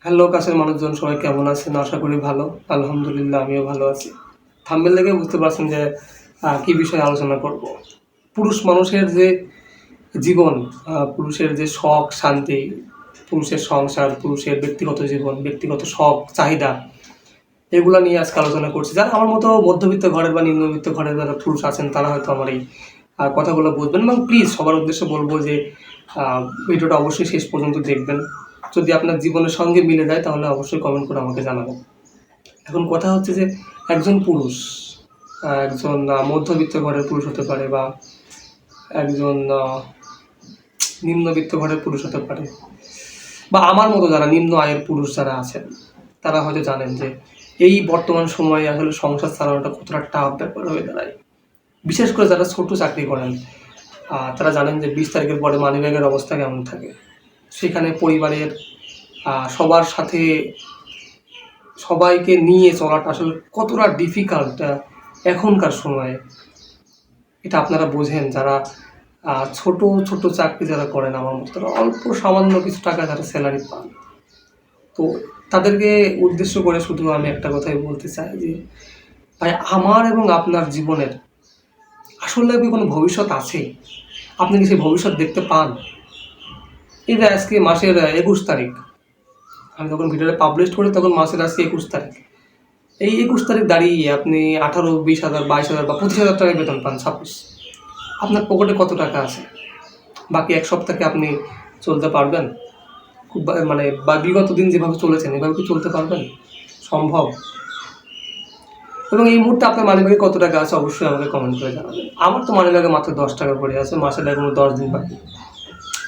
Hello কাছের মানুষজন সবাই কেমন আছেন? আশা করি ভালো। আলহামদুলিল্লাহ আমিও ভালো আছি। থাম্বনেল দেখে বুঝতে পারছেন যে কি বিষয়ে আলোচনা করব। পুরুষ মানুষের যে জীবন, পুরুষের যে শখ, শান্তি, পুরুষের সংসার, পুরুষের ব্যক্তিগত জীবন, ব্যক্তিগত শখ, চাহিদা এগুলা নিয়ে আজকে আলোচনা করছি। যারা আমার মতো মধ্যবিত্ত ঘরের বা নিম্নবিত্ত ঘরের যারা পুরুষ আছেন তারা হয়তো আমার এই কথাগুলো বুঝবেন এবং প্লিজ সবার উদ্দেশ্যে বলব যে আ ভিডিওটা অবশ্যই শেষ পর্যন্ত দেখবেন। যদি আপনার জীবনের সঙ্গে মিলে যায় তাহলে অবশ্যই কমেন্ট করে আমাকে জানাবেন। এখন কথা হচ্ছে যে একজন পুরুষ, একজন মধ্যবিত্ত ঘরের পুরুষ হতে পারে বা একজন নিম্নবিত্ত ঘরের পুরুষ হতে পারে বা আমার মতো যারা নিম্ন আয়ের পুরুষ যারা আছেন তারা হয়তো জানেন যে এই বর্তমান সময়ে আসলে সংসার চালানোটা কতটা টাফ ব্যাপার হয়ে দাঁড়ায়। বিশেষ করে যারা ছোট চাকরি করেন তারা জানেন যে 20 তারিখের পরে মানিব্যাগের অবস্থা কেমন থাকে। সেখানে পরিবারের সবার সাথে সবাইকে নিয়ে চলাটা আসলে কতটা ডিফিকাল্ট এখনকার সময়ে। এটা আপনারা বোঝেন যারা ছোট, ছোট চাকরি যারা করেন আমার মতো তারা অল্প সামান্য কিছু টাকা যারা স্যালারি পান। তো তাদেরকে উদ্দেশ্য করে শুধু আমি একটা কথাই বলতে চাই যে ভাই আমার এবং আপনার জীবনের আসলে কি কোনো ভবিষ্যৎ আছে? আপনি কি সেই ভবিষ্যৎ দেখতে পান? এই যে আজকে মাসের 21 তারিখ। আমি যখন ভিডিওটা পাবলিশ করি তখন মাসের আজকে 21 তারিখ। এই 21 তারিখ দাঁড়িয়ে আপনি 18, 20,000, 22,000 বা 25,000 টাকা বেতন পান সাপোজ। আপনার পকেটে কত টাকা আছে? বাকি 1 সপ্তাহে আপনি চলতে পারবেন? খুব মানে বিগত দিন যেভাবে চলেছেন এভাবে কি চলতে পারবেন? সম্ভব? এবং এই মুহূর্তে আপনার মানিব্যাগে কত টাকা আছে অবশ্যই আমাকে কমেন্ট করে জানাবেন। আমার তো মানিব্যাগে মাত্র 10 টাকা পড়ে আছে। মাসের এখনো 10 দিন বাকি।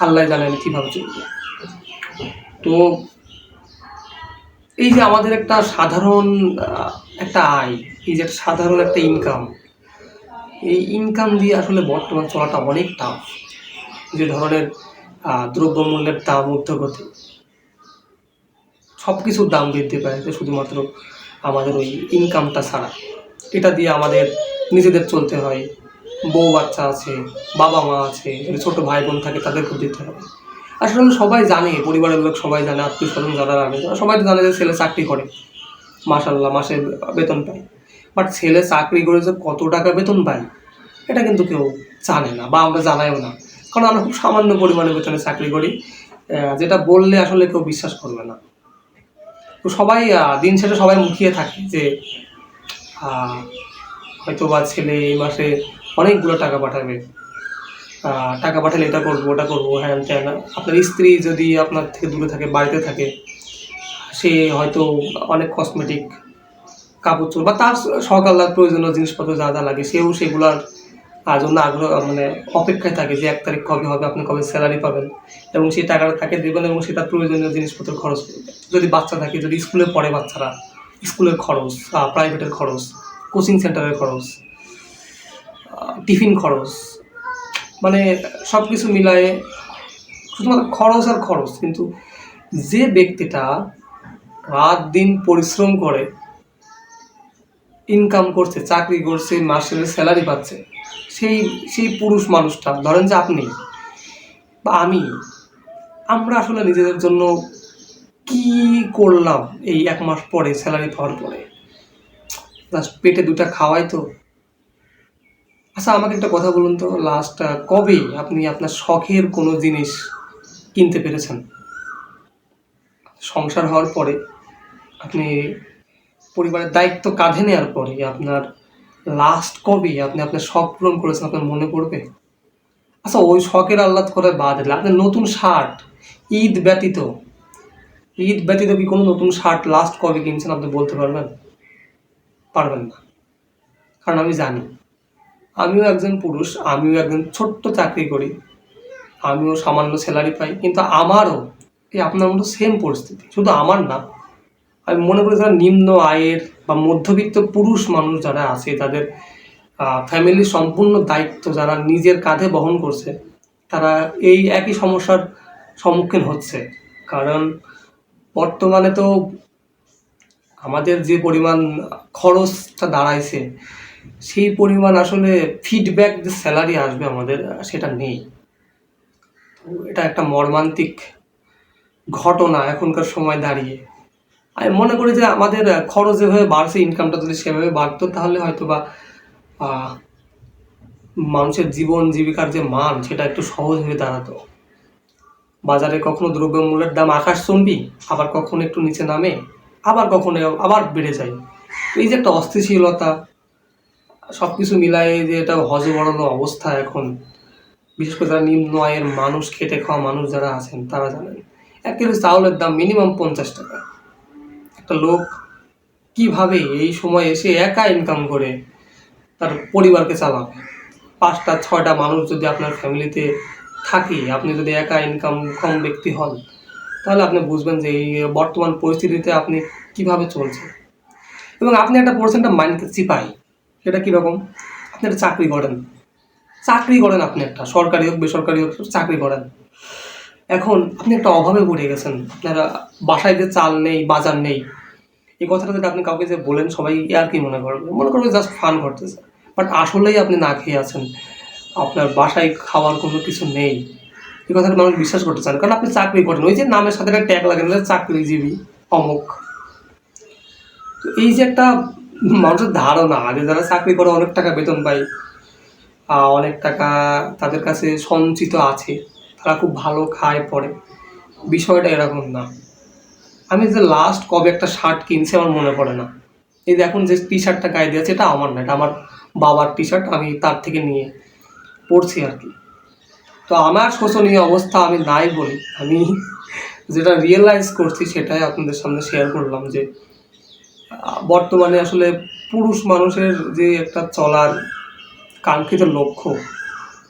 আল্লাহই জানে আমি কীভাবে চলব। তো এই যে আমাদের একটা সাধারণ একটা আয়, এই যে একটা সাধারণ একটা ইনকাম, এই ইনকাম দিয়ে আসলে বর্তমান চলাটা অনেক টাফ। যে ধরনের দ্রব্যমূল্যের দাম ঊর্ধ্বগতি, সব কিছুর দাম বৃদ্ধি পায় শুধুমাত্র আমাদের ওই ইনকামটা ছাড়া। এটা দিয়ে আমাদের নিজেদের চলতে হয়, বউ বাচ্চা আছে, বাবা মা আছে, যদি ছোটো ভাই বোন থাকে তাদেরকেও দিতে হবে। আসলে সবাই জানে, পরিবারের লোক সবাই জানে, আত্মীয় স্বজন যারা আগে সবাই তো জানে যে ছেলে চাকরি করে, মাশাল্লাহ মাসে বেতন পায়। বাট ছেলে চাকরি করে যে কত টাকা বেতন পায় এটা কিন্তু কেউ জানে না বা আমরা জানাইও না, কারণ আমরা খুব সামান্য পরিমাণে বেতনে চাকরি করি, যেটা বললে আসলে কেউ বিশ্বাস করবে না। তো সবাই দিন শেষে সবাই মুখিয়ে থাকে যে হয়তো বা ছেলে এই মাসে অনেকগুলো টাকা পাঠাবে, টাকা পাঠালে এটা করবো ওটা করবো হ্যান ত্যান। আপনার স্ত্রী যদি আপনার থেকে দূরে থাকে, বাড়িতে থাকে, সে হয়তো অনেক কসমেটিক, কাপড় চোপড় বা তার শখ আহ্লাদ প্রয়োজনীয় জিনিসপত্র যা যা লাগে সেও সেগুলোর জন্য আগ্রহ মানে অপেক্ষায় থাকে যে 1 তারিখ কবে হবে, আপনি কবে স্যালারি পাবেন এবং সেই টাকাটা তাকে দেবেন এবং সেটা প্রয়োজনীয় জিনিসপত্র খরচ করবে। যদি বাচ্চা থাকে, যদি স্কুলে পড়ে বাচ্চারা, স্কুলের খরচ, প্রাইভেটের খরচ, কোচিং সেন্টারের খরচ, টিফিন খরচ, মানে সব কিছু মিলায়ে শুধুমাত্র খরচ আর খরচ। কিন্তু যে ব্যক্তিটা রাত দিন পরিশ্রম করে ইনকাম করছে, চাকরি করছে, মাসের স্যালারি পাচ্ছে, সেই সেই পুরুষ মানুষটা ধরেন যে আপনি বা আমি, আমরা আসলে নিজেদের জন্য কি করলাম এই 1 মাস পরে স্যালারি পাওয়ার পরে? জাস্ট পেটে 2টা খাওয়াই তো। আচ্ছা আমাকে একটা কথা বলুন তো, লাস্ট কবে আপনি আপনার শখের কোনো জিনিস কিনতে পেরেছেন? সংসার হওয়ার পরে, আপনি পরিবারের দায়িত্ব কাঁধে নেওয়ার পরে আপনার লাস্ট কবে আপনি আপনার শখ পূরণ করেছেন আপনার মনে পড়বে? আচ্ছা ওই শখের আহ্লাদ করে বাদ দিলে আপনার নতুন শার্ট, ঈদ ব্যতীত, ঈদ ব্যতীত কি কোনো নতুন শার্ট লাস্ট কবে কিনছেন আপনি বলতে পারবেন? পারবেন না। কারণ আমি জানি, আমিও একজন পুরুষ, আমিও একজন ছোট্ট চাকরি করি, আমিও সামান্য স্যালারি পাই, কিন্তু আমারও এই আপনার মতো সেম পরিস্থিতি। শুধু আমার না, আমি মনে করি যারা নিম্ন আয়ের বা মধ্যবিত্ত পুরুষ মানুষ যারা আছে তাদের ফ্যামিলির সম্পূর্ণ দায়িত্ব যারা নিজের কাঁধে বহন করছে তারা এই একই সমস্যার সম্মুখীন হচ্ছে। কারণ বর্তমানে তো আমাদের যে পরিমাণ খরচটা দাঁড়াইছে সেই পরিমাণ আসলে ফিডব্যাক যে স্যালারি আসবে আমাদের সেটা নেই। তো এটা একটা মর্মান্তিক ঘটনা এখনকার সময় দাঁড়িয়ে। আমি মনে করি যে আমাদের খরচ যেভাবে বাড়ছে, ইনকামটা যদি সেভাবে বাড়তো তাহলে হয়তো বা আহ, মানুষের জীবন জীবিকার যে মান সেটা একটু সহজ হয়ে দাঁড়াতো। বাজারে কখনো দ্রব্যমূল্যের দাম আকাশচুম্বী, আবার কখনো একটু নিচে নামে, আবার কখনো আবার বেড়ে যায়। এই যে একটা অস্থিতিশীলতা, সবকিছু মিলায়ে যে এটা হযবরল অবস্থা এখন, বিশেষ করে যারা নিম্ন আয়ের মানুষ, খেটে খাওয়া মানুষ যারা আছেন তারা জানেন। ১ কিলো চাউলের দাম মিনিমাম ৫০ টাকা। একটা লোক কিভাবে এই সময় এসে একা ইনকাম করে তার পরিবারকে চালাবে? ৫টা ৬টা মানুষ যদি আপনার ফ্যামিলিতে থাকে, আপনি যদি একা ইনকাম কম ব্যক্তি হন, তাহলে আপনি বুঝবেন যে এই বর্তমান পরিস্থিতিতে আপনি কিভাবে চলছেন। এবং আপনি একটা পার্সেন্টের মাইন্ডকে চিপাই। সেটা কীরকম? আপনি একটা চাকরি করেন, আপনি একটা সরকারি হোক বেসরকারি হোক চাকরি করেন। এখন আপনি একটা অভাবে পড়ে গেছেন, আপনারা বাসায় যে চাল নেই, বাজার নেই। এই কথাটা যদি আপনি কাউকে যে বলেন, সবাই আর কি মনে করবে জাস্ট ফান করতেছে। বাট আসলেই আপনি না খেয়ে আছেন, আপনার বাসায় খাওয়ার কোনো কিছু নেই। এই কথাটা মানুষ বিশ্বাস করতে চান, কারণ আপনি চাকরি করেন। ওই যে নামের সাথে একটা ট্যাগ লাগান, চাকরিজীবী অমুক। তো এই যে একটা মানুষের ধারণা যে যারা চাকরি করে অনেক টাকা বেতন পায়, অনেক টাকা তাদের কাছে সঞ্চিত আছে, তারা খুব ভালো খায় পরে, বিষয়টা এরকম না। আমি যে লাস্ট কবে একটা শার্ট কিনছি আমার মনে পড়ে না। এই যে এখন যে টি শার্টটা গায়ে দিয়েছে এটা আমার না, এটা আমার বাবার টি শার্ট, আমি তার থেকে নিয়ে পরছি আর কি। তো আমার শোচনীয় অবস্থা আমি নাই বলি, আমি যেটা রিয়েলাইজ করছি সেটাই আপনাদের সামনে শেয়ার করলাম যে বর্তমানে আসলে পুরুষ মানুষের যে একটা চলার কাঙ্ক্ষিত লক্ষ্য,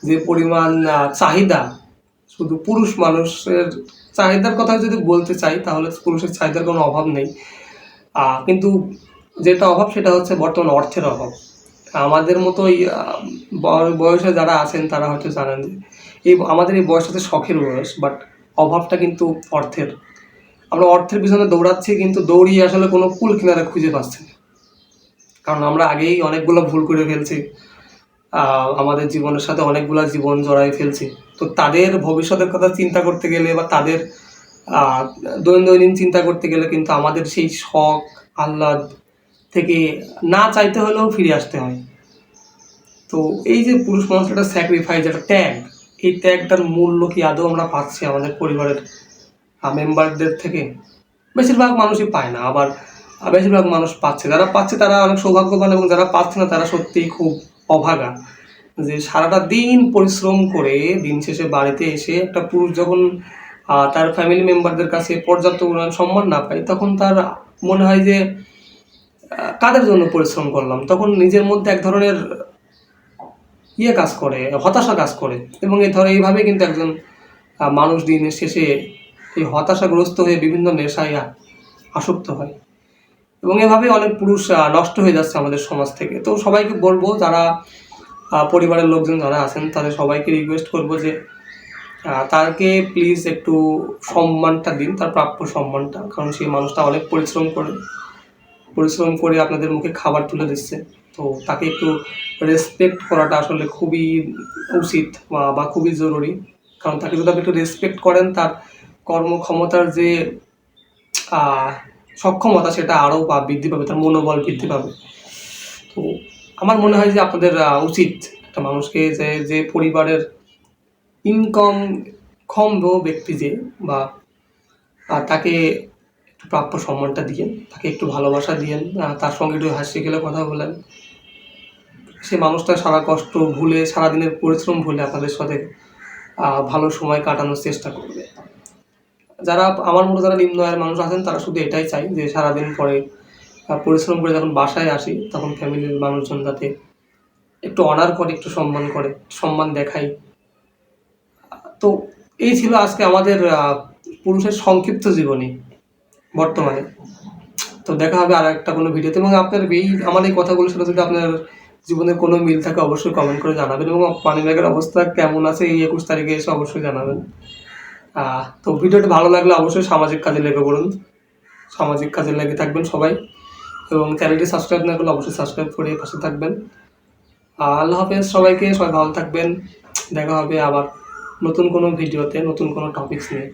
যে পরিমাণ চাহিদা, শুধু পুরুষ মানুষের চাহিদার কথা যদি বলতে চাই তাহলে পুরুষের চাহিদার কোনো অভাব নেই, কিন্তু যেটা অভাব সেটা হচ্ছে বর্তমান অর্থের অভাব। আমাদের মতোই বয়সে যারা আছেন তারা হয়তো জানেন যে আমাদের এই বয়স হচ্ছে শখের বয়স, বাট অভাবটা কিন্তু অর্থের। আমরা অর্থের পিছনে দৌড়াচ্ছি, কিন্তু দৌড়িয়ে আসলে কোনো কুল কিনারা খুঁজে পাচ্ছি না, কারণ আমরা আগেই অনেকগুলো ভুল করে ফেলছি, আমাদের জীবনের সাথে অনেকগুলো জীবন জড়াই ফেলছি। তো তাদের ভবিষ্যতের কথা চিন্তা করতে গেলে বা তাদের দৈনন্দিন চিন্তা করতে গেলে কিন্তু আমাদের সেই শখ আহ্লাদ থেকে না চাইতে হলেও ফিরে আসতে হয়। তো এই যে পুরুষ মানুষের একটা স্যাক্রিফাইস, একটা ত্যাগ, এই ত্যাগটার মূল্য কি আদৌ আমরা পাচ্ছি আমাদের পরিবারের মেম্বারদের থেকে? বেশিরভাগ মানুষই পায় না, আবার বেশিরভাগ মানুষ পাচ্ছে। যারা পাচ্ছে তারা অনেক সৌভাগ্যবান, এবং যারা পাচ্ছে না তারা সত্যিই খুব অভাগা। যে সারাটা দিন পরিশ্রম করে দিন শেষে বাড়িতে এসে একটা পুরুষ যখন তার ফ্যামিলি মেম্বারদের কাছে পর্যাপ্ত পরিমাণ সম্মান না পায়, তখন তার মনে হয় যে কাদের জন্য পরিশ্রম করলাম। তখন নিজের মধ্যে এক ধরনের কাজ করে, হতাশা কাজ করে, এবং এইভাবে কিন্তু একজন মানুষ দিনের শেষে এই হতাশাগ্রস্ত হয়ে বিভিন্ন নেশায় আসক্ত হয়, এবং এভাবে অনেক পুরুষ নষ্ট হয়ে যাচ্ছে আমাদের সমাজ থেকে। তো সবাইকে বলবো, যারা পরিবারের লোকজন যারা আছেন তাদের সবাইকে রিকোয়েস্ট করবো যে তাকে প্লিজ একটু সম্মানটা দিন, তার প্রাপ্য সম্মানটা, কারণ সেই মানুষটা অনেক পরিশ্রম করে আপনাদের মুখে খাবার তুলে দিচ্ছে। তো তাকে একটু রেসপেক্ট করাটা আসলে খুবই উচিত বা খুবই জরুরি, কারণ তাকে যদি আপনি একটু রেসপেক্ট করেন, তার কর্মক্ষমতার যে সক্ষমতা সেটা আরও বৃদ্ধি পাবে, তার মনোবল বৃদ্ধি পাবে। তো আমার মনে হয় যে আপনাদের উচিত একটা মানুষকে যে পরিবারের ইনকাম কম ব্যক্তি যে, বা তাকে একটু প্রাপ্য সম্মানটা দিয়েন, তাকে একটু ভালোবাসা দিয়েন, তার সঙ্গে একটু হাসি খেলে কথা বলেন। সে মানুষটা সারা কষ্ট ভুলে, সারাদিনের পরিশ্রম ভুলে আপনাদের সাথে ভালো সময় কাটানোর চেষ্টা করবে। যারা আমার মতো যারা নিম্ন আয়ের মানুষ আছেন তারা শুধু এটাই চাই যে সারাদিন পরে পরিশ্রম করে যখন বাসায় আসি তখন ফ্যামিলির মানুষজন যাতে একটু অনার করে, একটু সম্মান দেখাই। তো এই ছিল আজকে আমাদের পুরুষের সংক্ষিপ্ত জীবনী বর্তমানে। তো দেখা হবে আর একটা কোনো ভিডিওতে, এবং আপনার আমার এই কথাগুলোর সাথে যদি আপনার জীবনের কোনো মিল থাকে অবশ্যই কমেন্ট করে জানাবেন, এবং মানিব্যাগের অবস্থা কেমন আছে এই 21 তারিখে এসে অবশ্যই জানাবেন। তো ভিডিওটি ভালো লাগলে অবশ্যই সামাজিক কাজে লেগে পড়ুন, সামাজিক কাজে লেগে থাকবেন সবাই, এবং চ্যানেলটি সাবস্ক্রাইব না করলে অবশ্যই সাবস্ক্রাইব করে পাশে থাকবেন। আল্লাহ হাফেজ সবাইকে, সবাই ভালো থাকবেন। দেখা হবে আবার নতুন কোনো ভিডিওতে, নতুন কোনো টপিকস নিয়ে।